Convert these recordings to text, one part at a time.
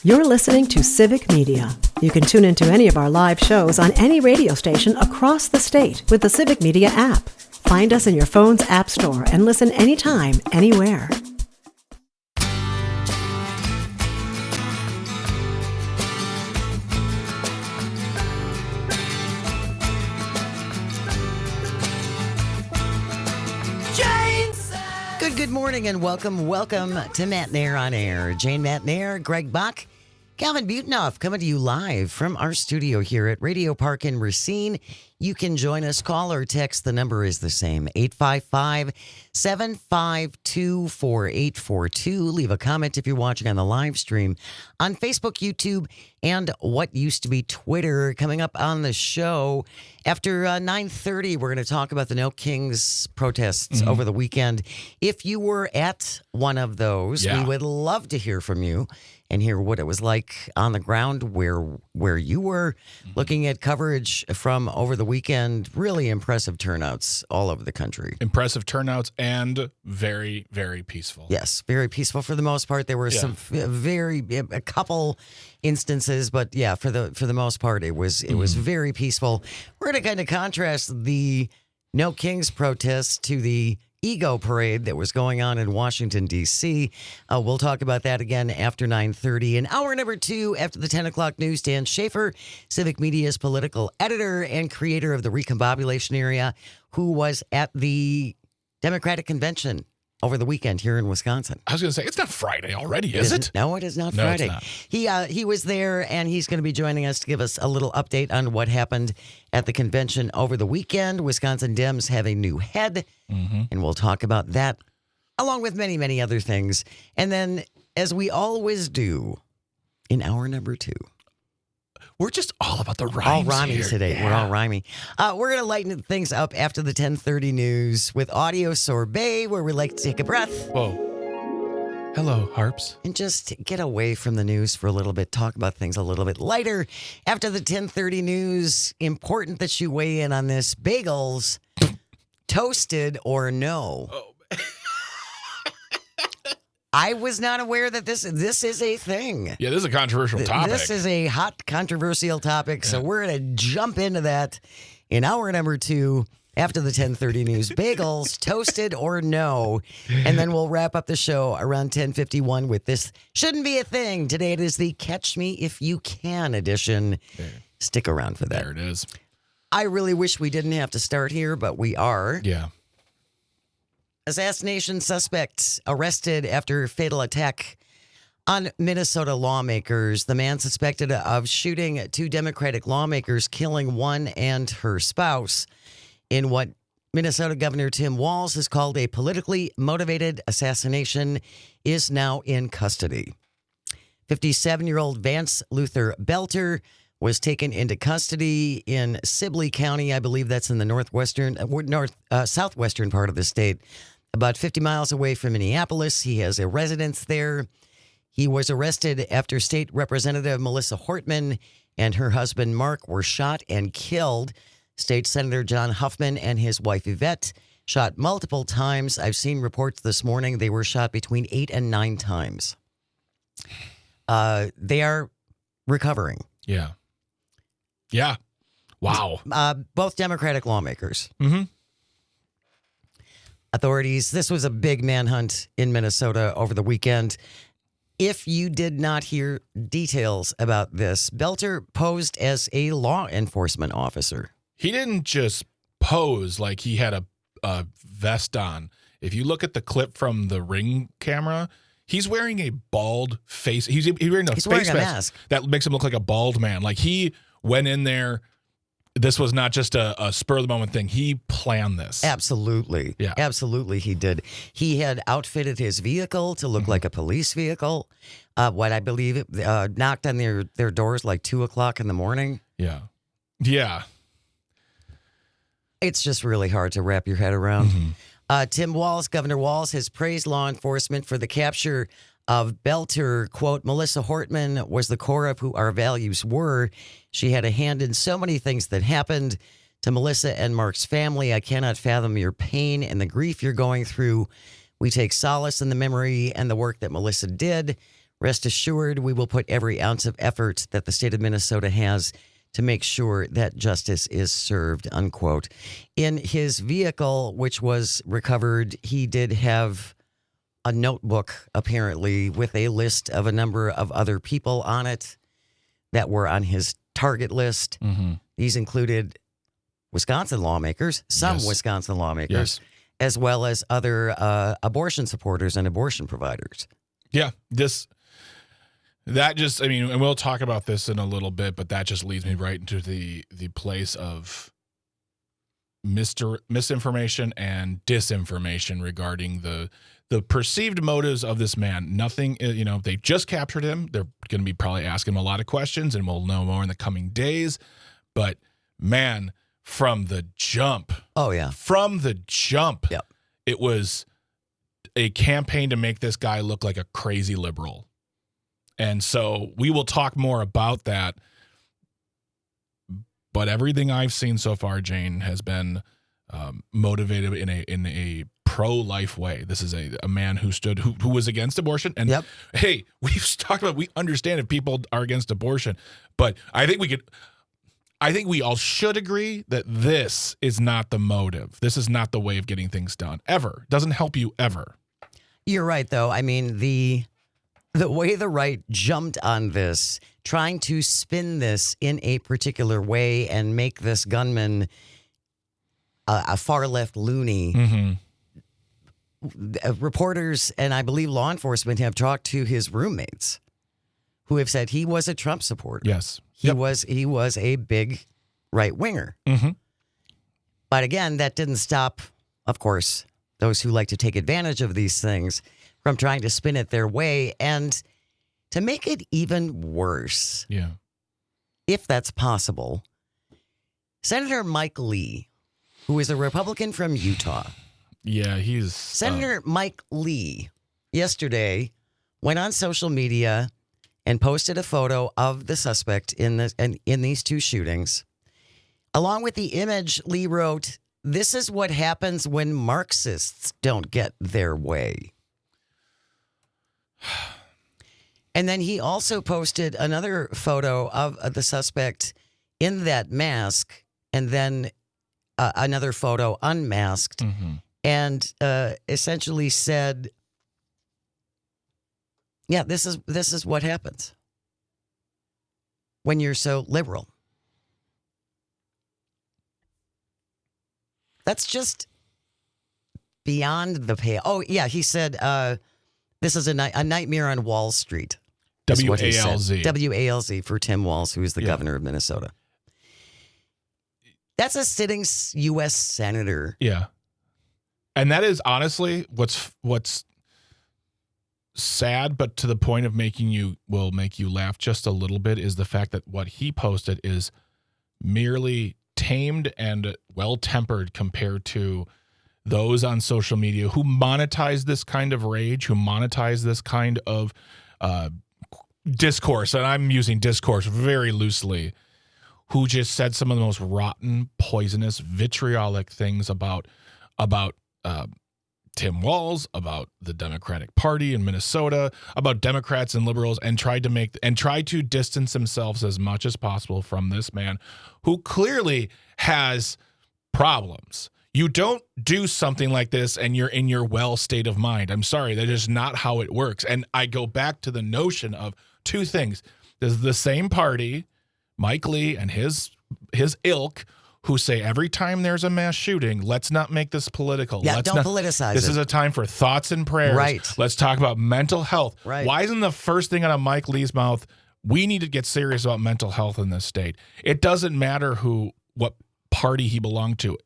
You're listening to Civic Media. You can tune into any of our live shows on any radio station across the state with the Civic Media app. Find us in your phone's app store and listen anytime, anywhere. Good morning and welcome to Matt Nair on Air. Jane Matt Nair, Greg Buck, Calvin Butenoff coming to you live from our studio here at Radio Park in Racine. You can join us, call or text. The number is the same, 855-752-4842. Leave a comment if you're watching on the live stream on Facebook, YouTube, and what used to be Twitter. Coming up on the show after 9:30, we're going to talk about the No Kings protests over the weekend. If you were at one of those, we would love to hear from you and hear what it was like on the ground where you were. Looking at coverage from over the weekend, really impressive turnouts all over the country. Impressive turnouts and very, very peaceful. Yes, very peaceful for the most part. There were some a couple instances, but yeah, for the most part, it was very peaceful. We're going to kind of contrast the No Kings protests to the Ego Parade that was going on in Washington, D.C. We'll talk about that again after 9:30. In hour number 2, after the 10 o'clock news, Dan Schaefer, Civic Media's political editor and creator of the Recombobulation Area, who was at the Democratic Convention over the weekend here in Wisconsin. I was going to say, it's not Friday already, is it? No, it is not No, Friday. it's not. He was there, and he's going to be joining us to give us a little update on what happened at the convention over the weekend. Wisconsin Dems have a new head, and we'll talk about that, along with many, many other things. And then, as we always do, in hour number 2, We're just all about the rhymes all rhyming here. today. Yeah. We're all rhyming. We're going to lighten things up after the 10:30 news with Audio Sorbet, where we like to take a breath Whoa. Hello, harps. and just get away from the news for a little bit, talk about things a little bit lighter. After the 10:30 news, important that you weigh in on this. Bagels, toasted or no? Oh, I was not aware that this is a thing. yeah, this is a controversial topic. This is a hot, controversial topic, so we're going to jump into that in hour number 2 after the 10:30 news. Bagels, toasted or no? And then we'll wrap up the show around 10:51 with this Shouldn't Be a Thing. Today it is the Catch Me If You Can edition. Stick around for that. There it is. I really wish we didn't have to start here, but we are. Yeah. Assassination suspect arrested after fatal attack on Minnesota lawmakers. The man suspected of shooting 2 Democratic lawmakers, killing one and her spouse, in what Minnesota Governor Tim Walz has called a politically motivated assassination, is now in custody. 57-year-old Vance Luther Belter was taken into custody in Sibley County. I believe that's in the southwestern part of the state, about 50 miles away from Minneapolis. He has a residence there. He was arrested after State Representative Melissa Hortman and her husband Mark were shot and killed. State Senator John Huffman and his wife Yvette shot multiple times. I've seen reports this morning they were shot between 8 and 9 times. They are recovering. Yeah. Yeah. Wow. Both Democratic lawmakers. Mm-hmm. Authorities, this was a big manhunt in Minnesota over the weekend. If you did not hear details about this, Belter posed as a law enforcement officer. He didn't just pose like he had a vest on. If you look at the clip from the Ring camera, he's wearing a bald face. He's wearing a face mask that makes him look like a bald man. Like he went in there. This was not just a spur of the moment thing. He planned this. Absolutely. Yeah. Absolutely he did. He had outfitted his vehicle to look like a police vehicle. What I believe knocked on their doors like 2 o'clock in the morning. Yeah. Yeah. It's just really hard to wrap your head around. Tim Walz, Governor Walz, has praised law enforcement for the capture of Belter. Quote, Melissa Hortman was the core of who our values were. She had a hand in so many things that happened. To Melissa and Mark's family, I cannot fathom your pain and the grief you're going through. We take solace in the memory and the work that Melissa did. Rest assured, we will put every ounce of effort that the state of Minnesota has to make sure that justice is served, unquote. In his vehicle, which was recovered, he did have a notebook, apparently, with a list of a number of other people on it that were on his target list. Mm-hmm. These included Wisconsin lawmakers, some Yes. Wisconsin lawmakers, Yes. as well as other abortion supporters and abortion providers. Yeah, and we'll talk about this in a little bit, but that just leads me right into the place of misinformation and disinformation regarding the perceived motives of this man. Nothing, they just captured him. They're going to be probably asking him a lot of questions, and we'll know more in the coming days. But man, from the jump, Yep. It was a campaign to make this guy look like a crazy liberal. And so we will talk more about that. But everything I've seen so far, Jane, has been motivated in a pro-life way. This is a man who was against abortion. And hey, we've talked about, we understand if people are against abortion, but I think we all should agree that this is not the motive. This is not the way of getting things done, ever. Doesn't help you ever. You're right, though. I mean, the way the right jumped on this, trying to spin this in a particular way and make this gunman a far-left loony. Mm-hmm. Reporters and I believe law enforcement have talked to his roommates who have said he was a Trump supporter. Yes. He was a big right-winger. Mm-hmm. But again, that didn't stop, of course, those who like to take advantage of these things from trying to spin it their way. And to make it even worse, if that's possible, Senator Mike Lee, who is a Republican from Utah. Yeah, he's... Senator Mike Lee yesterday went on social media and posted a photo of the suspect in these two shootings. Along with the image, Lee wrote, "This is what happens when Marxists don't get their way." And then he also posted another photo of the suspect in that mask, and then another photo unmasked, and essentially said, "Yeah, this is what happens when you're so liberal." That's just beyond the pale. Oh yeah, he said, "This is a nightmare on Wall Street." WALZ. WALZ for Tim Walz, who is the governor of Minnesota. That's a sitting U.S. senator. Yeah. And that is honestly what's sad, but to the point of make you laugh just a little bit, is the fact that what he posted is merely tamed and well-tempered compared to those on social media who monetize this kind of rage, who monetize this kind of discourse, and I'm using discourse very loosely, who just said some of the most rotten, poisonous, vitriolic things about Tim Walz, about the Democratic Party in Minnesota, about Democrats and liberals, and tried to distance themselves as much as possible from this man who clearly has problems. You don't do something like this and you're in your well state of mind. I'm sorry, that is not how it works. And I go back to the notion of two things. There's the same party, Mike Lee and his ilk, who say every time there's a mass shooting, let's not make this political. Yeah, don't politicize it. This is a time for thoughts and prayers. Right. Let's talk about mental health. Right. Why isn't the first thing out of Mike Lee's mouth, we need to get serious about mental health in this state? It doesn't matter what party he belonged to.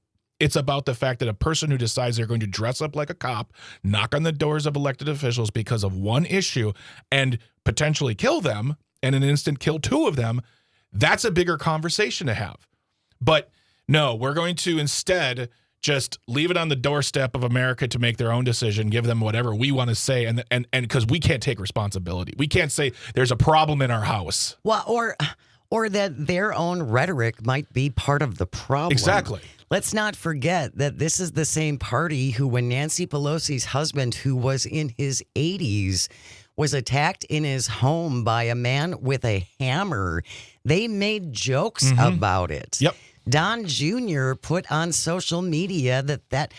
It's about the fact that a person who decides they're going to dress up like a cop, knock on the doors of elected officials because of one issue, and potentially kill them, and in an instant kill two of them, that's a bigger conversation to have. But no, we're going to instead just leave it on the doorstep of America to make their own decision, give them whatever we want to say, and because we can't take responsibility. We can't say there's a problem in our house. Well, or that their own rhetoric might be part of the problem. Exactly. Let's not forget that this is the same party who, when Nancy Pelosi's husband, who was in his 80s, was attacked in his home by a man with a hammer. They made jokes about it. Yep. Don Jr. put on social media that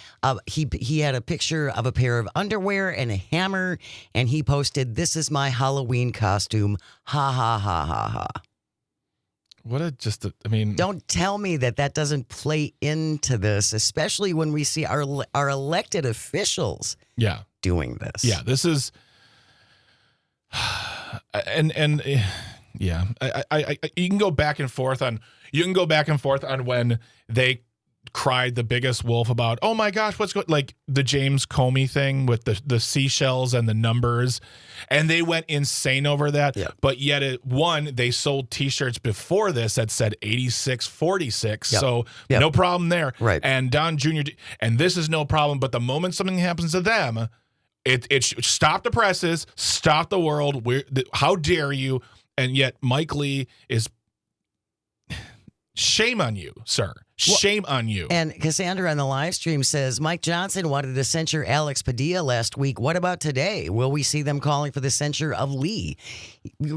he had a picture of a pair of underwear and a hammer, and he posted, "This is my Halloween costume. Ha ha ha ha ha." Don't tell me that doesn't play into this, especially when we see our elected officials doing this. Yeah, this is, and yeah, you can go back and forth on when they cried the biggest wolf about, oh my gosh, what's going, like the James Comey thing with the seashells and the numbers, and they went insane over that. Yeah. But yet they sold T-shirts before this that said 8646, so no problem there. Right. And Don Jr. and this is no problem. But the moment something happens to them, it stop the presses, stop the world. How dare you? And yet Mike Lee is. Shame on you, sir. Shame on you. And Cassandra on the live stream says, Mike Johnson wanted to censure Alex Padilla last week. What about today? Will we see them calling for the censure of Lee?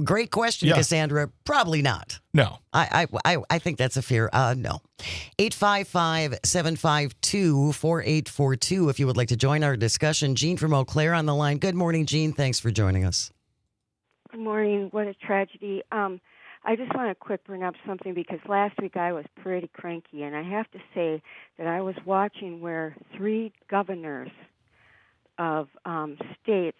Great question, Cassandra. Probably not. No. I think that's a fair no. 855-752-4842 if you would like to join our discussion. Jean from Eau Claire on the line. Good morning, Jean. Thanks for joining us. Good morning. What a tragedy. I just want to quick bring up something because last week I was pretty cranky, and I have to say that I was watching where 3 governors of states,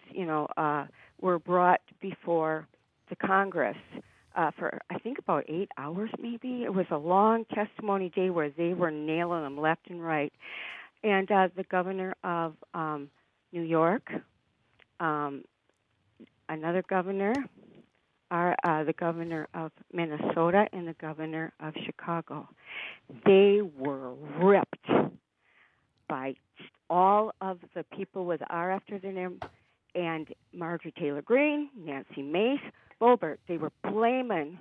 were brought before the Congress for, I think, about 8 hours maybe. It was a long testimony day where they were nailing them left and right. And the governor of New York, another governor, the governor of Minnesota, and the governor of Chicago. They were ripped by all of the people with R after their name, and Marjorie Taylor Greene, Nancy Mace, Boebert. They were blaming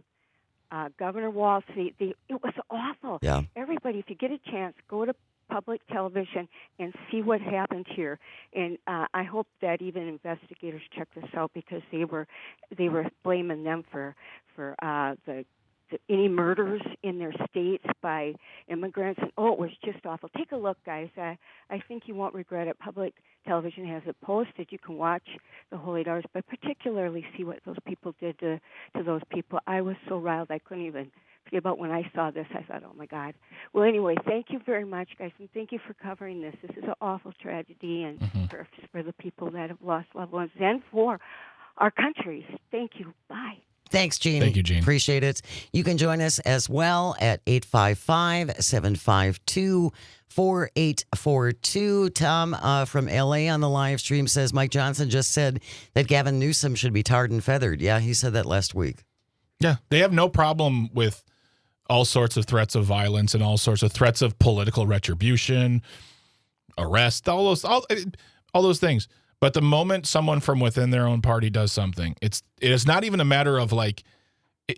Governor Walz. It was awful. Yeah. Everybody, if you get a chance, go to public television and see what happened here. And I hope that even investigators check this out because they were blaming them for any murders in their states by immigrants. And it was just awful. Take a look, guys. I think you won't regret it. Public television has it posted. You can watch the whole 8 hours, but particularly see what those people did to those people. I was so riled I couldn't even forget about when I saw this. I thought, oh my God. Well, anyway, thank you very much, guys, and thank you for covering this. This is an awful tragedy, and for the people that have lost loved ones and for our country. Thank you. Bye. Thanks, Jean. Thank you, Jean. Appreciate it. You can join us as well at 855-752-4842. Tom from LA on the live stream says Mike Johnson just said that Gavin Newsom should be tarred and feathered. Yeah, he said that last week. Yeah, they have no problem with all sorts of threats of violence and all sorts of threats of political retribution, arrest, all those things. But the moment someone from within their own party does something, it is not even a matter of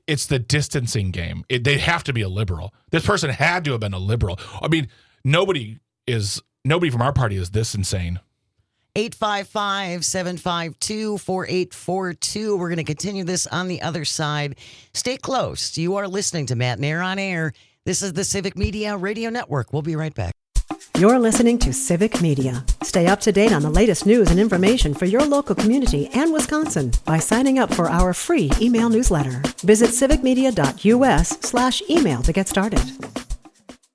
it's the distancing game. They have to be a liberal. This person had to have been a liberal. I mean, nobody from our party is this insane. 855-752-4842. We're going to continue this on the other side. Stay close. You are listening to Matt Nair on Air. This is the Civic Media Radio Network. We'll be right back. You're listening to Civic Media. Stay up to date on the latest news and information for your local community and Wisconsin by signing up for our free email newsletter. Visit civicmedia.us/email to get started.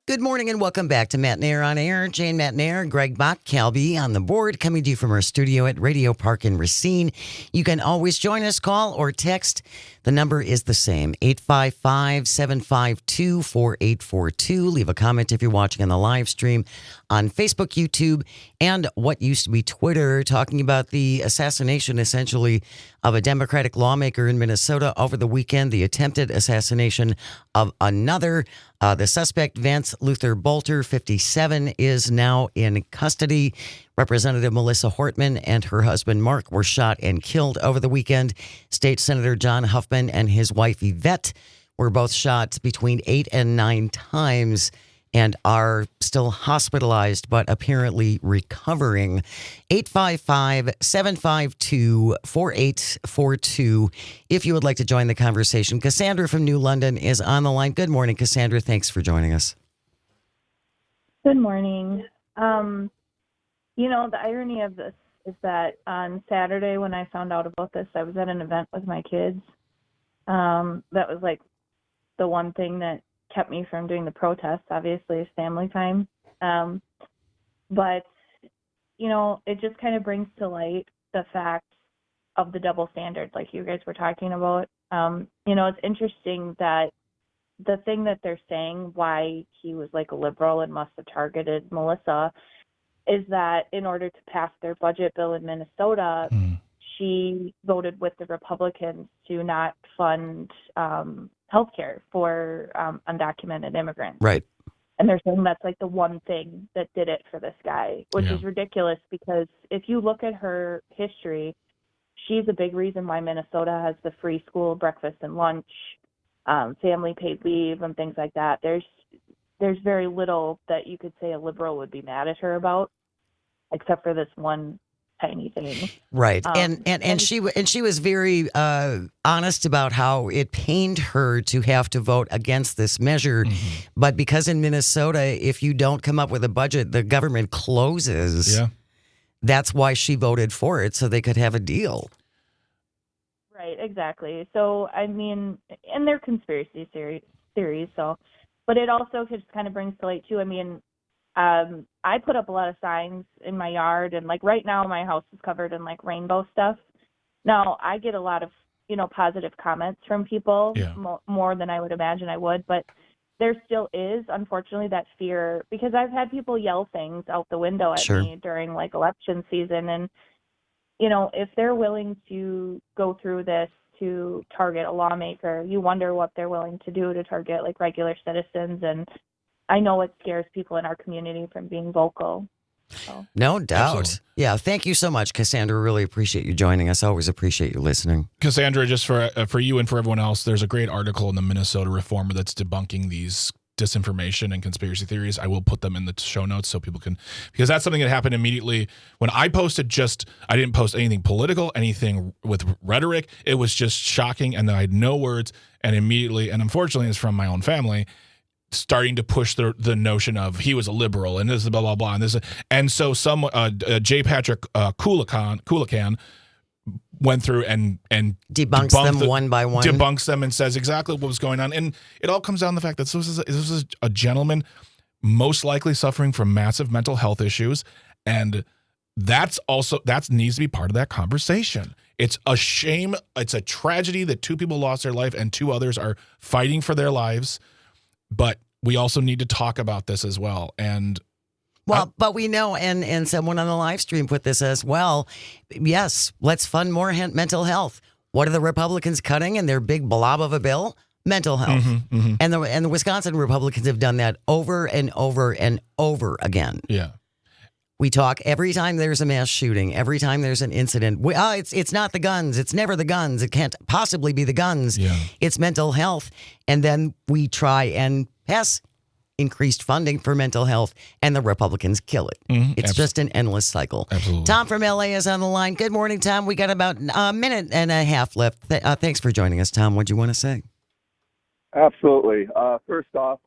Good morning and welcome back to Matt Nair on Air. Jane Matt Nair, Greg Bach, Calby on the board, coming to you from our studio at Radio Park in Racine. You can always join us, call or text. The number is the same, 855-752-4842. Leave a comment if you're watching on the live stream on Facebook, YouTube, and what used to be Twitter, talking about the assassination, essentially, of a Democratic lawmaker in Minnesota over the weekend, the attempted assassination of another. The suspect, Vance Luther Bolter, 57, is now in custody. Representative Melissa Hortman and her husband, Mark, were shot and killed over the weekend. State Senator John Huffman and his wife, Yvette, were both shot between 8 and 9 times and are still hospitalized but apparently recovering. 855-752-4842 if you would like to join the conversation. Cassandra from New London is on the line. Good morning, Cassandra. Thanks for joining us. Good morning. The irony of this is that on Saturday when I found out about this, I was at an event with my kids. That was like the one thing that kept me from doing the protest, obviously, is family time. But, it just kind of brings to light the fact of the double standard, like you guys were talking about. It's interesting that the thing that they're saying why he was like a liberal and must have targeted Melissa is that in order to pass their budget bill in Minnesota, she voted with the Republicans to not fund health care for undocumented immigrants. Right. And they're saying that's like the one thing that did it for this guy, which is ridiculous because if you look at her history, she's a big reason why Minnesota has the free school breakfast and lunch, family paid leave and things like that. There's very little that you could say a liberal would be mad at her about, except for this one tiny thing. Right. And she was very honest about how it pained her to have to vote against this measure. But because in Minnesota, if you don't come up with a budget, the government closes. Yeah. That's why she voted for it, so they could have a deal. Right, exactly. So, and they're conspiracy theories, so, but it also just kind of brings to light, too. I put up a lot of signs in my yard, and, like, right now my house is covered in, like, rainbow stuff. Now, I get a lot of, positive comments from people, more than I would imagine I would, but there still is, unfortunately, that fear, because I've had people yell things out the window at me during, like, election season, and if they're willing to go through this to target a lawmaker, you wonder what they're willing to do to target like regular citizens. And I know it scares people in our community from being vocal. So. No doubt. Absolutely. Yeah. Thank you so much, Cassandra. Really appreciate you joining us. Always appreciate you listening. Cassandra, just for you and for everyone else, there's a great article in the Minnesota Reformer that's debunking these disinformation and conspiracy theories. I will put them in the show notes so people can, because that's something that happened immediately when I posted. I didn't post anything political, anything with rhetoric. It was just shocking, and then I had no words, and immediately, and unfortunately it's from my own family, starting to push the notion of he was a liberal and this is blah blah blah and this, and so some J. Patrick Coolican went through and debunks them one by one. Debunks them and says exactly what was going on. And it all comes down to the fact that this is a gentleman most likely suffering from massive mental health issues. And that needs to be part of that conversation. It's a shame. It's a tragedy that 2 people lost their life and 2 others are fighting for their lives. But we also need to talk about this as well. And well, but we know, and someone on the live stream put this as well. Yes, let's fund more mental health. What are the Republicans cutting in their big blob of a bill? Mental health. And the Wisconsin Republicans have done that over and over and over again. Yeah. We talk every time there's a mass shooting, every time there's an incident. It's not the guns. It's never the guns. It can't possibly be the guns. Yeah. It's mental health. And then we try and pass increased funding for mental health, and the Republicans kill it. It's just an endless cycle. Absolutely. Tom from LA is on the line. Good morning, Tom. We got about a minute and a half left. Thanks for joining us, Tom. What do you want to say? Absolutely. First off,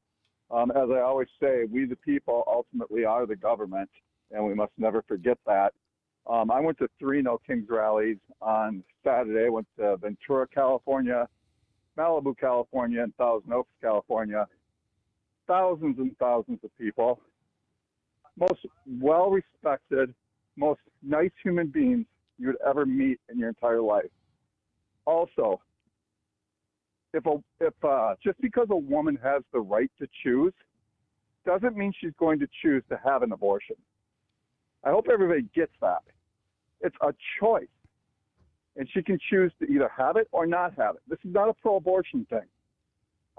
as I always say, we the people ultimately are the government, and we must never forget that. I went to 3 No Kings rallies on Saturday. I went to Ventura, California, Malibu, California, and Thousand Oaks, California. Thousands and thousands of people, most well-respected, most nice human beings you would ever meet in your entire life. Also, if just because a woman has the right to choose, doesn't mean she's going to choose to have an abortion. I hope everybody gets that. It's a choice, and she can choose to either have it or not have it. This is not a pro-abortion thing.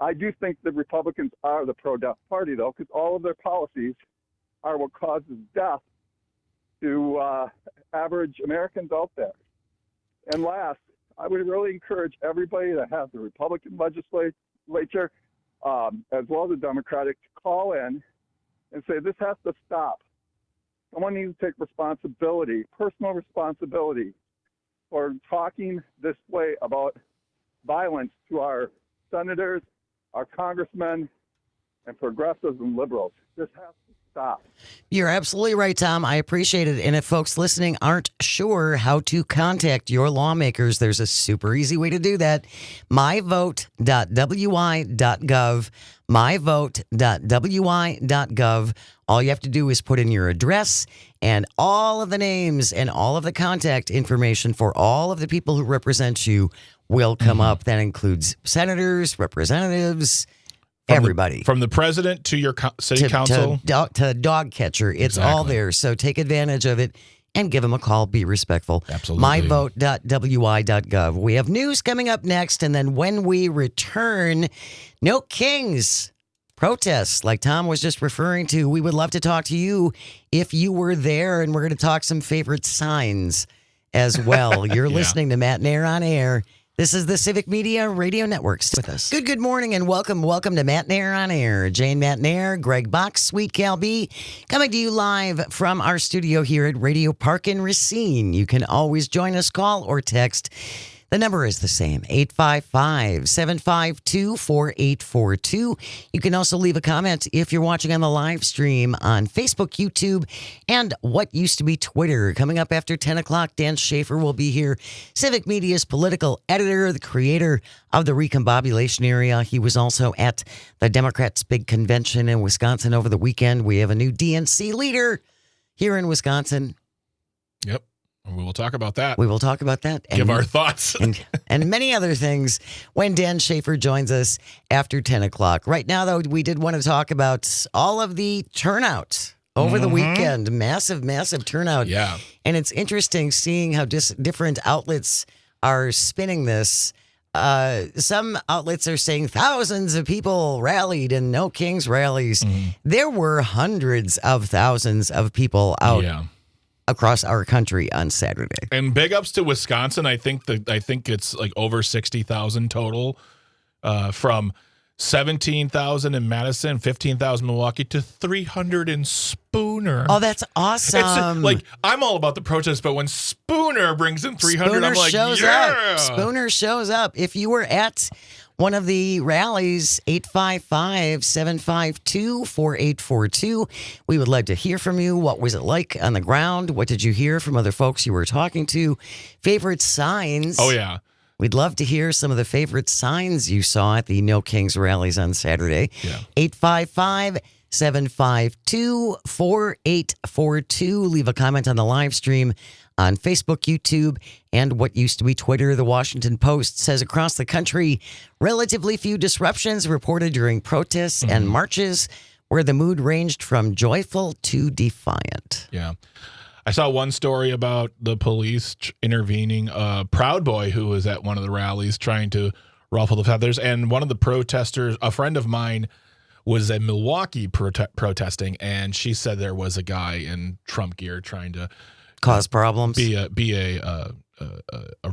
I do think the Republicans are the pro-death party, though, because all of their policies are what causes death to average Americans out there. And last, I would really encourage everybody that has the Republican legislature, as well as the Democratic, to call in and say this has to stop. Someone needs to take responsibility, personal responsibility, for talking this way about violence to our senators, our congressmen, and progressives and liberals. This has to stop. You're absolutely right, Tom. I appreciate it. And if folks listening aren't sure how to contact your lawmakers, there's a super easy way to do that. myvote.wi.gov. myvote.wi.gov. All you have to do is put in your address and all of the names and all of the contact information for all of the people who represent you will come up. That includes senators, representatives, everybody. From the president to your city council. To dog catcher. It's all there. So take advantage of it and give them a call. Be respectful. Absolutely. myvote.wi.gov. We have news coming up next. And then when we return, No Kings protests like Tom was just referring to. We would love to talk to you if you were there. And we're going to talk some favorite signs as well. You're listening to Matt Nair on Air. This is the Civic Media Radio Network. Stay with us. Good morning and welcome to Matt Nair on Air. Jane Matt Nair, Greg Box, Sweet Cal B, coming to you live from our studio here at Radio Park in Racine. You can always join us, call or text. The number is the same, 855-752-4842. You can also leave a comment if you're watching on the live stream on Facebook, YouTube, and what used to be Twitter. Coming up after 10 o'clock, Dan Schaefer will be here, Civic Media's political editor, the creator of the Recombobulation Area. He was also at the Democrats' big convention in Wisconsin over the weekend. We have a new DNC leader here in Wisconsin. Yep. We will talk about that. We will talk about that. Give our thoughts. and many other things when Dan Schaefer joins us after 10 o'clock. Right now, though, we did want to talk about all of the turnout over the weekend. Massive, massive turnout. Yeah. And it's interesting seeing how different outlets are spinning this. Some outlets are saying thousands of people rallied in No Kings rallies. There were hundreds of thousands of people out. Yeah. Across our country on Saturday. And big ups to Wisconsin. I think it's like over 60,000 total, from 17,000 in Madison, 15,000 Milwaukee to 300 in Spooner. Oh, that's awesome. It's I'm all about the protest, but when Spooner brings in 300, Spooner I'm like, shows yeah. up. Spooner shows up. If you were at one of the rallies, 855-752-4842. We would love to hear from you. What was it like on the ground? What did you hear from other folks you were talking to? Favorite signs? Oh, yeah. We'd love to hear some of the favorite signs you saw at the No Kings rallies on Saturday. Yeah. 855-752-4842. Leave a comment on the live stream on Facebook, YouTube, and what used to be Twitter. The Washington Post says across the country, relatively few disruptions reported during protests and marches, where the mood ranged from joyful to defiant. Yeah. I saw one story about the police intervening. Proud Boy, who was at one of the rallies trying to ruffle the feathers, and one of the protesters, a friend of mine, was in Milwaukee protesting, and she said there was a guy in Trump gear trying to cause problems, be a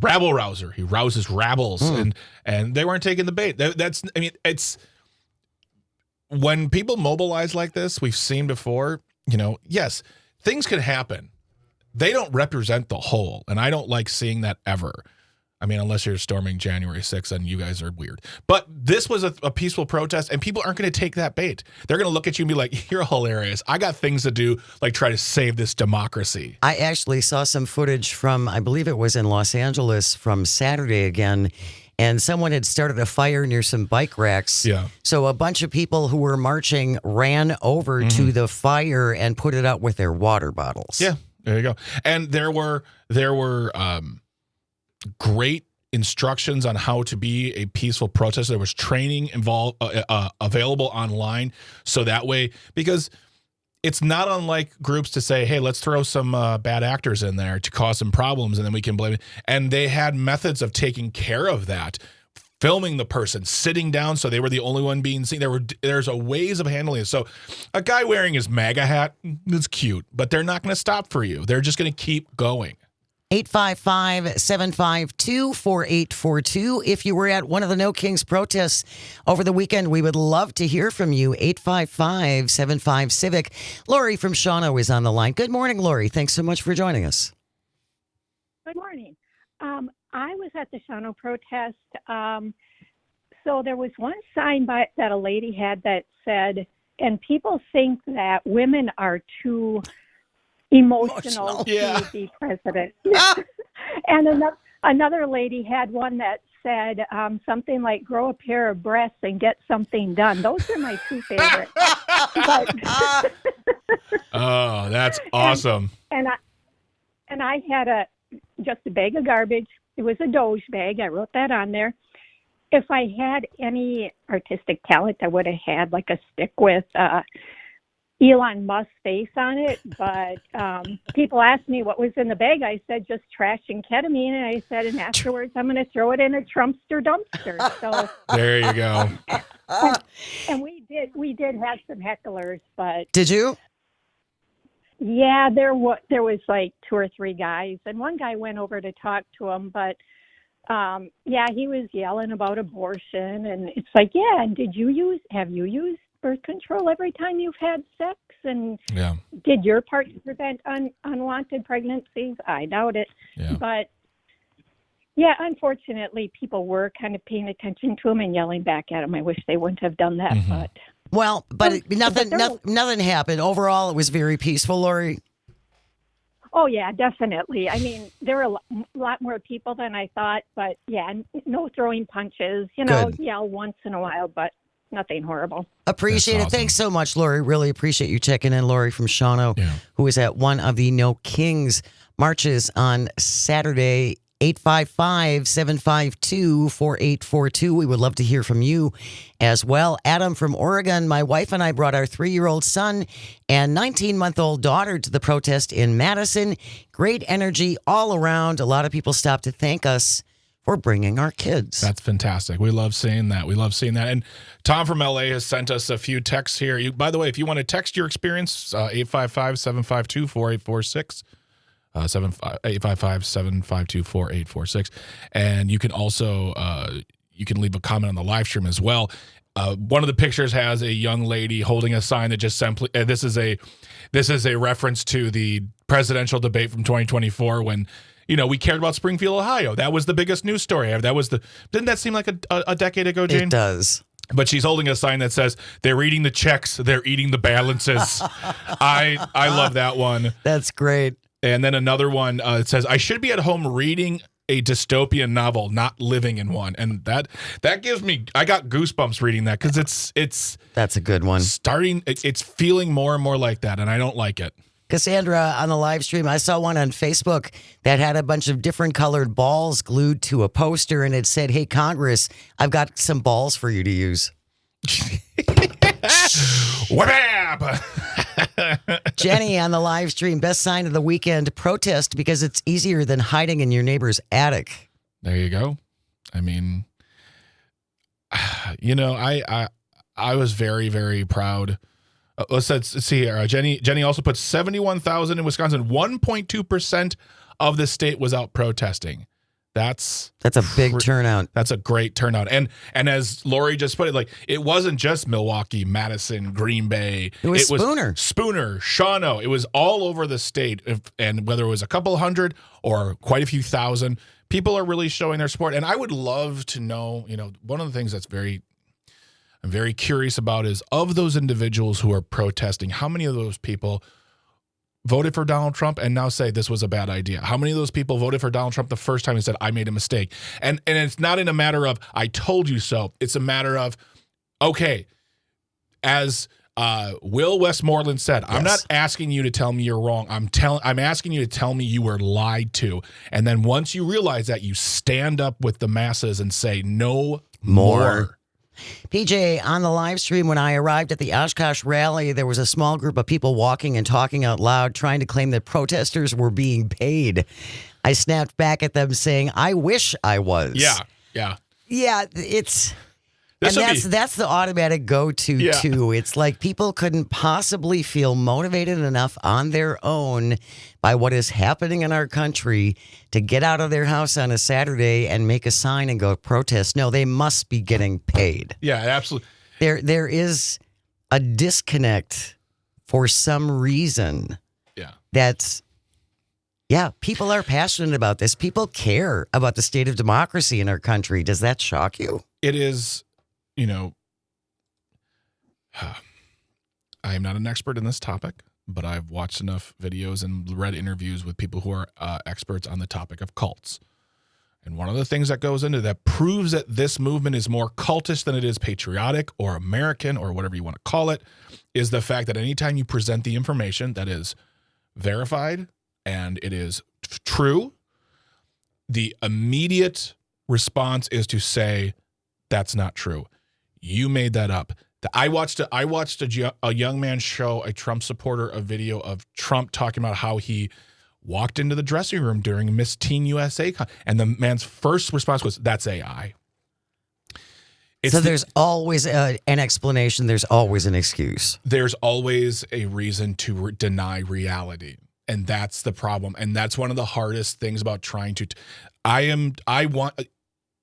rabble rouser. He rouses rabbles, and they weren't taking the bait. It's when people mobilize like this, we've seen before. Yes, things can happen. They don't represent the whole, and I don't like seeing that ever. I mean, unless you're storming January 6th, and you guys are weird. But this was a peaceful protest, and people aren't going to take that bait. They're going to look at you and be like, you're hilarious. I got things to do, like try to save this democracy. I actually saw some footage from, I believe it was in Los Angeles, from Saturday again, and someone had started a fire near some bike racks. Yeah. So a bunch of people who were marching ran over to the fire and put it out with their water bottles. Yeah, there you go. And there were great instructions on how to be a peaceful protester. There was training available online, so that way, because it's not unlike groups to say, hey, let's throw some bad actors in there to cause some problems, and then we can blame it. And they had methods of taking care of that, filming the person, sitting down so they were the only one being seen. There's a ways of handling it. So a guy wearing his MAGA hat is cute, but they're not going to stop for you. They're just going to keep going. 855-752-4842. If you were at one of the No Kings protests over the weekend, we would love to hear from you. 855-75-CIVIC. Lori from Shawano is on the line. Good morning, Lori. Thanks so much for joining us. Good morning. I was at the Shawano protest. So there was one sign that a lady had that said, and people think that women are too emotional to be president. And another lady had one that said something like, grow a pair of breasts and get something done. Those are my two favorites. Oh, that's awesome. And I had just a bag of garbage. It was a Doge bag. I wrote that on there. If I had any artistic talent, I would have had like a stick with Elon Musk's face on it. But people asked me what was in the bag. I said just trash and ketamine. And I said, and afterwards, I'm going to throw it in a Trumpster dumpster. So there you go. And we did have some hecklers, but did you? Yeah, there was like 2 or 3 guys, and one guy went over to talk to him, but he was yelling about abortion, and it's like, yeah, and have you used birth control every time you've had sex? And did your part prevent unwanted pregnancies? I doubt it. Yeah. But yeah, unfortunately, people were kind of paying attention to him and yelling back at him. I wish they wouldn't have done that, but. Well, but nothing happened. Overall, it was very peaceful, Lori. Oh, yeah, definitely. I mean, there were a lot more people than I thought, but yeah, no throwing punches, yell once in a while, but nothing horrible. Appreciate it. Thanks so much, Lori. Really appreciate you checking in, Lori from Shawano, who was at one of the No Kings marches on Saturday. 855-752-4842. We would love to hear from you as well. Adam from Oregon, my wife and I brought our 3-year-old son and 19-month-old daughter to the protest in Madison. Great energy all around. A lot of people stopped to thank us for bringing our kids. That's fantastic. We love seeing that. And Tom from LA has sent us a few texts here. By the way, if you want to text your experience, 855-752-4846. 855-752-4846. And you can also you can leave a comment on the live stream as well. One of the pictures has a young lady holding a sign that just simply this is a reference to the presidential debate from 2024 when we cared about Springfield, Ohio. That was the biggest news story. Didn't that seem like a decade ago, Jane? It does. But she's holding a sign that says, they're eating the checks, they're eating the balances. I love that one. That's great. And then another one it says, I should be at home reading a dystopian novel, not living in one. And that gives me, I got goosebumps reading that because it's that's a good one. It's feeling more and more like that, and I don't like it. Cassandra, on the live stream, I saw one on Facebook that had a bunch of different colored balls glued to a poster, and it said, hey, Congress, I've got some balls for you to use. Wham! Jenny on the live stream, best sign of the weekend, protest because it's easier than hiding in your neighbor's attic. There you go. I mean, I was very, very proud. Let's see here. Jenny also put 71,000 in Wisconsin. 1.2% of the state was out protesting. That's a big turnout. That's a great turnout. And as Lori just put it, it wasn't just Milwaukee, Madison, Green Bay. It was Spooner, Shawano. It was all over the state. And whether it was a couple hundred or quite a few thousand, people are really showing their support. And I would love to know, one of the things I'm very curious about is of those individuals who are protesting, how many of those people voted for Donald Trump and now say this was a bad idea? How many of those people voted for Donald Trump the first time and said, I made a mistake? And it's not in a matter of, I told you so. It's a matter of, okay, as Will Westmoreland said, I'm not asking you to tell me you're wrong. I'm asking you to tell me you were lied to. And then once you realize that, you stand up with the masses and say, no more. PJ, on the live stream, when I arrived at the Oshkosh rally, there was a small group of people walking and talking out loud, trying to claim that protesters were being paid. I snapped back at them saying, I wish I was. Yeah. Yeah, it's That's the automatic go-to too. It's like people couldn't possibly feel motivated enough on their own by what is happening in our country to get out of their house on a Saturday and make a sign and go protest. No, they must be getting paid. Yeah, absolutely. There is a disconnect for some reason. People are passionate about this. People care about the state of democracy in our country. Does that shock you? It is, I am not an expert in this topic, but I've watched enough videos and read interviews with people who are experts on the topic of cults. And one of the things that goes into that proves that this movement is more cultish than it is patriotic or American or whatever you want to call it is the fact that anytime you present the information that is verified and it is true, the immediate response is to say, that's not true. You made that up. I watched a young man show a Trump supporter a video of Trump talking about how he walked into the dressing room during Miss Teen USA, and the man's first response was, that's AI. There's always an explanation. There's always an excuse. There's always a reason to deny reality. And that's the problem. And that's one of the hardest things about trying to, in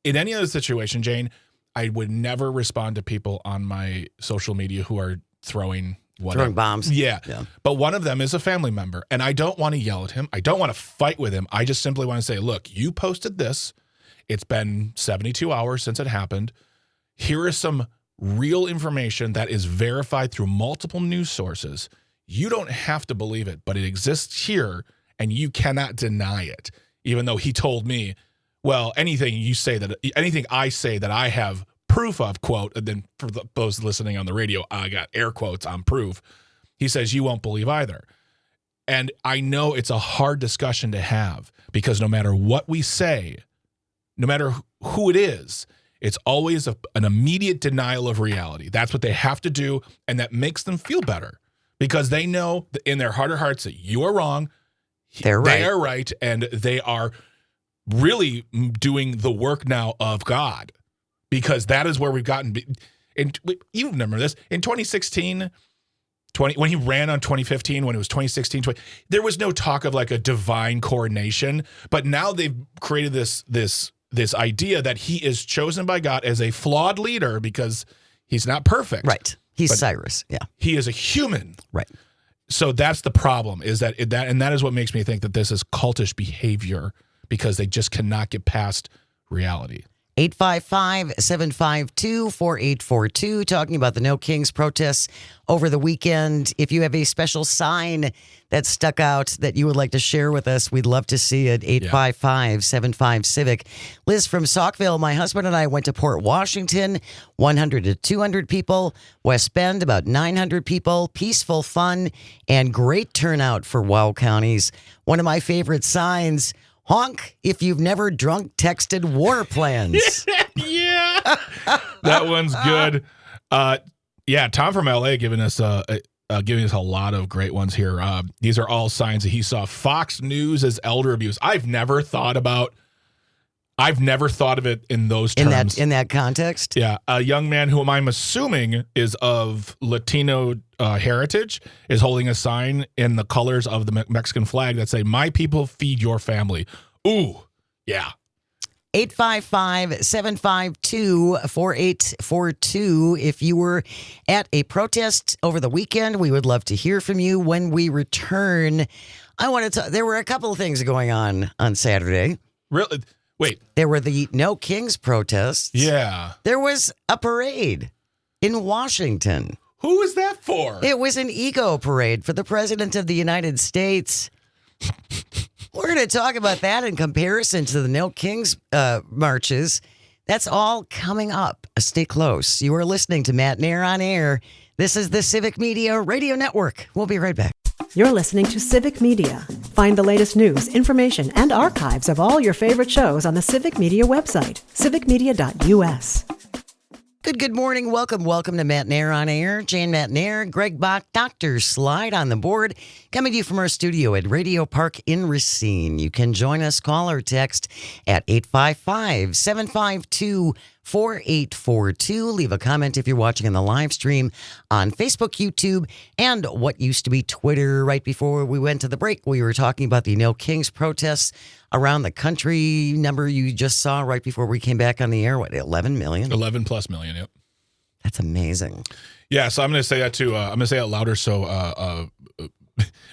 any other situation, Jane, I would never respond to people on my social media who are throwing bombs. Yeah. But one of them is a family member. And I don't want to yell at him. I don't want to fight with him. I just simply want to say, look, you posted this. It's been 72 hours since it happened. Here is some real information that is verified through multiple news sources. You don't have to believe it, but it exists here, and you cannot deny it. Even though he told me, well, anything I say that I have proof of, quote, and then for those listening on the radio, I got air quotes on proof. He says, you won't believe either. And I know it's a hard discussion to have because no matter what we say, no matter who it is, it's always an immediate denial of reality. That's what they have to do, and that makes them feel better. Because they know in their heart of hearts that you are wrong, they are right, and they are really doing the work now of God. Because that is where we've gotten. And you remember this in 2016, when he ran on 2015, when it was 2016, there was no talk of like a divine coronation. But now they've created this idea that he is chosen by God as a flawed leader because he's not perfect. Right. He's Cyrus. Yeah. He is a human. Right. So that's the problem is that is what makes me think that this is cultish behavior because they just cannot get past reality. 855-752-4842, talking about the No Kings protests over the weekend. If you have a special sign that stuck out that you would like to share with us, we'd love to see it. 855-75-CIVIC. Liz from Saukville, my husband and I went to Port Washington, 100 to 200 people. West Bend, about 900 people. Peaceful, fun, and great turnout for WOW counties. One of my favorite signs, honk if you've never drunk texted war plans. Yeah. That one's good. Tom from LA giving us a lot of great ones here. These are all signs that he saw Fox News as elder abuse. I've never thought of it in those terms. In that context? Yeah. A young man whom I'm assuming is of Latino heritage is holding a sign in the colors of the Mexican flag that say, "My people feed your family." Ooh, yeah. 855-752-4842. If you were at a protest over the weekend, we would love to hear from you when we return. I want to there were a couple of things going on Saturday. Really? Wait. There were the No Kings protests. Yeah. There was a parade in Washington. Who was that for? It was an ego parade for the President of the United States. We're going to talk about that in comparison to the No Kings marches. That's all coming up. Stay close. You are listening to Matt Nair on Air. This is the Civic Media Radio Network. We'll be right back. You're listening to Civic Media. Find the latest news, information, and archives of all your favorite shows on the Civic Media website, civicmedia.us. Good morning. Welcome to Matt Nair on Air. Jane Matt Nair, Greg Bach, Dr. Slide on the board, coming to you from our studio at Radio Park in Racine. You can join us, call or text at 855-752-4842. 4842. Leave a comment if you're watching in the live stream on Facebook, YouTube, and what used to be Twitter. Right before we went to the break, we were talking about the No Kings protests around the country. Number you just saw right before we came back on the air, what, 11 million? 11 plus million, yep. That's amazing. Yeah, so I'm going to say that too. I'm going to say it louder so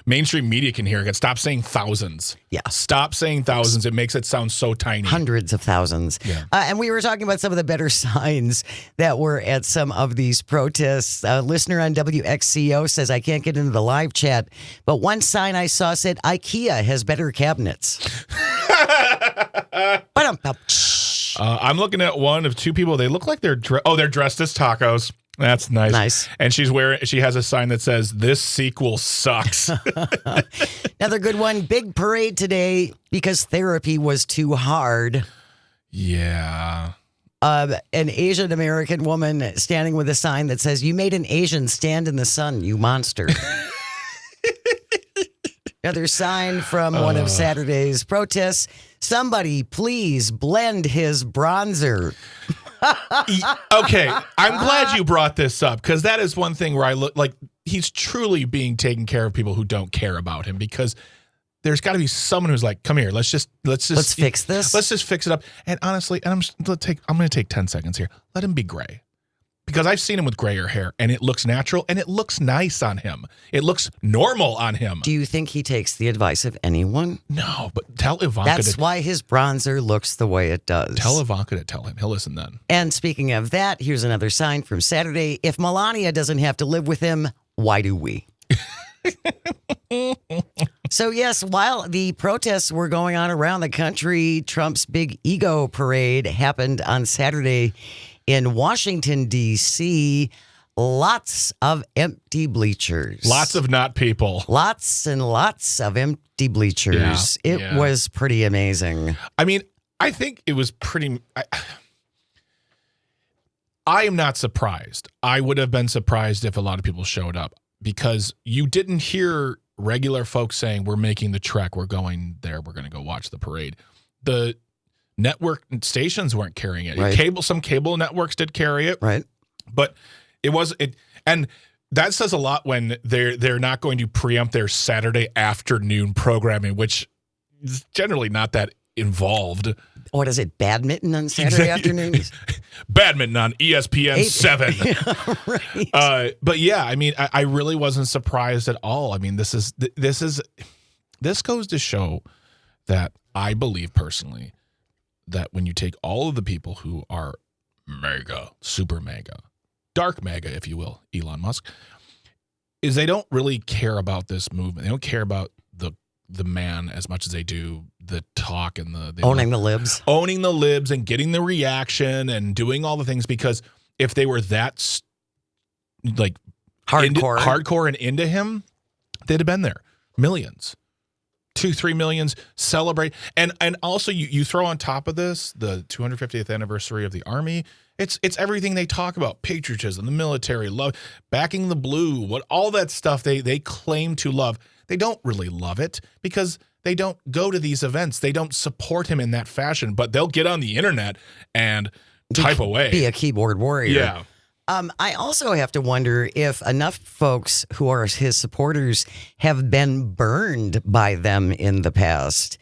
mainstream media can hear it. Stop saying thousands. Yeah. Stop saying thousands. It makes it sound so tiny. Hundreds of thousands. Yeah. And we were talking about some of the better signs that were at some of these protests. A listener on WXCO says, I can't get into the live chat, but one sign I saw said, IKEA has better cabinets. I'm looking at one of two people. They look like they're dressed as tacos. That's nice. Nice. And she has a sign that says, this sequel sucks. Another good one. Big parade today because therapy was too hard. Yeah. An Asian American woman standing with a sign that says, you made an Asian stand in the sun, you monster. Another sign from one of Saturday's protests. Somebody please blend his bronzer. Okay, I'm glad you brought this up because that is one thing where I look like he's truly being taken care of people who don't care about him, because there's got to be someone who's like, come here, let's fix this. Let's just fix it up. And honestly, I'm going to take 10 seconds here. Let him be gray. Because I've seen him with grayer hair, and it looks natural, and it looks nice on him. It looks normal on him. Do you think he takes the advice of anyone? No, but tell Ivanka. That's why his bronzer looks the way it does. Tell Ivanka to tell him. He'll listen then. And speaking of that, here's another sign from Saturday. If Melania doesn't have to live with him, why do we? So, yes, while the protests were going on around the country, Trump's big ego parade happened on Saturday in Washington, D.C., lots of empty bleachers. Lots of not people. Lots and lots of empty bleachers. Yeah, it was pretty amazing. I mean, I think it was pretty... I am not surprised. I would have been surprised if a lot of people showed up, because you didn't hear regular folks saying, we're making the trek, we're going there, we're going to go watch the parade. The network stations weren't carrying it. Right. Some cable networks did carry it. Right. But and that says a lot when they're not going to preempt their Saturday afternoon programming, which is generally not that involved. What is it? Badminton on Saturday afternoons? Badminton on ESPN 7. Right. But yeah, I mean, I really wasn't surprised at all. I mean, this goes to show that I believe personally that when you take all of the people who are mega, super mega, dark mega, if you will, Elon Musk, is they don't really care about this movement. They don't care about the man as much as they do the talk and owning the libs. Owning the libs and getting the reaction and doing all the things, because if they were that like hardcore and into him, they'd have been there. Millions. 2-3 millions, celebrate. And also you throw on top of this the 250th anniversary of the Army. It's everything they talk about: patriotism, the military, love, backing the blue, all that stuff they claim to love. They don't really love it because they don't go to these events. They don't support him in that fashion, but they'll get on the internet and type away. Be a keyboard warrior. Yeah. I also have to wonder if enough folks who are his supporters have been burned by them in the past.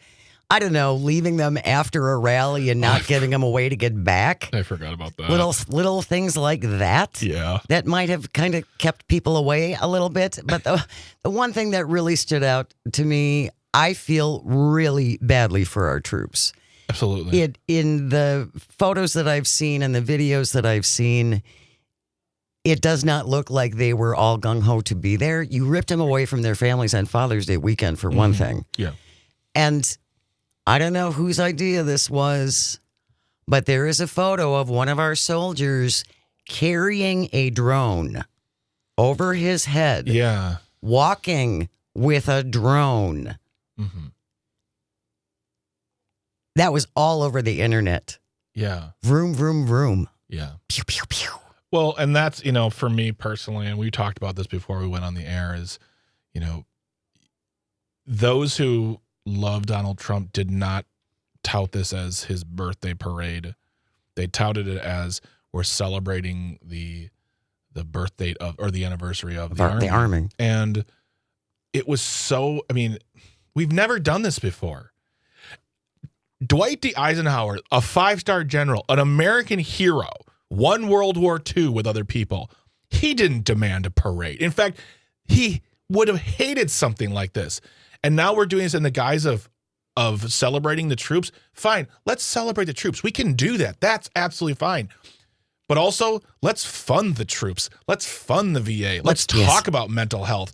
I don't know, leaving them after a rally and not giving them a way to get back. I forgot about that. Little things like that. Yeah. That might have kind of kept people away a little bit. But the one thing that really stood out to me, I feel really badly for our troops. Absolutely. In the photos that I've seen and the videos that I've seen, it does not look like they were all gung-ho to be there. You ripped them away from their families on Father's Day weekend, for one thing. Yeah. And I don't know whose idea this was, but there is a photo of one of our soldiers carrying a drone over his head. Yeah. Walking with a drone. Mm-hmm. That was all over the internet. Yeah. Vroom, vroom, vroom. Yeah. Pew, pew, pew. Well, and that's, for me personally, and we talked about this before we went on the air, is, those who love Donald Trump did not tout this as his birthday parade. They touted it as we're celebrating the birth date of, or the anniversary of the Army. And it was so, I mean, we've never done this before. Dwight D. Eisenhower, a 5-star general, an American hero, won World War II with other people. He didn't demand a parade. In fact, he would have hated something like this. And now we're doing this in the guise of celebrating the troops. Fine, let's celebrate the troops. We can do that. That's absolutely fine. But also, let's fund the troops. Let's fund the VA. Let's talk about mental health.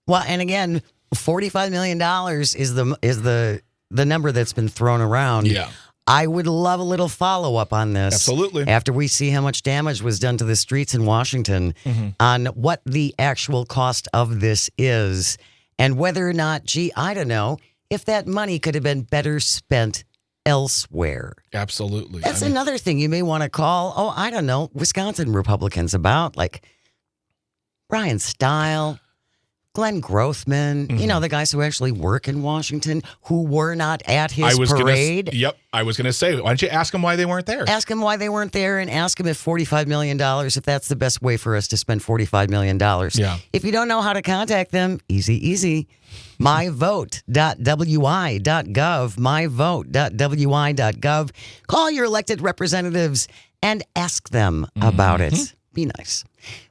Well, and again, $45 million is the number that's been thrown around. Yeah. I would love a little follow-up on this. Absolutely. After we see how much damage was done to the streets in Washington on what the actual cost of this is and whether or not, I don't know, if that money could have been better spent elsewhere. Absolutely. That's another thing you may want to call, I don't know, Wisconsin Republicans about, like Brian Stile, Glenn Grothman, you know, the guys who actually work in Washington who were not at his parade. I was going to say, why don't you ask them why they weren't there? Ask them why they weren't there and ask them if $45 million, if that's the best way for us to spend $45 million. Yeah. If you don't know how to contact them, easy. myvote.wi.gov, myvote.wi.gov. Call your elected representatives and ask them about it. Be nice.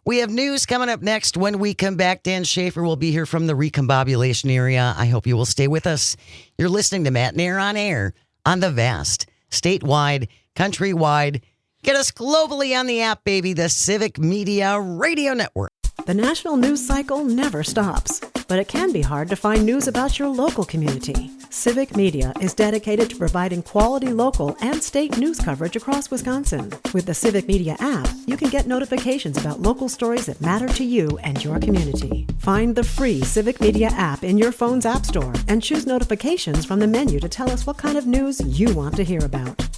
We have news coming up next. When we come back, Dan Schaefer will be here from the recombobulation area. I hope you will stay with us. You're listening to Matt Nair on Air on the vast, statewide, countrywide, get us globally on the app, baby, the Civic Media Radio Network. The national news cycle never stops, but it can be hard to find news about your local community. Civic Media is dedicated to providing quality local and state news coverage across Wisconsin. With the Civic Media app, you can get notifications about local stories that matter to you and your community. Find the free Civic Media app in your phone's app store and choose notifications from the menu to tell us what kind of news you want to hear about.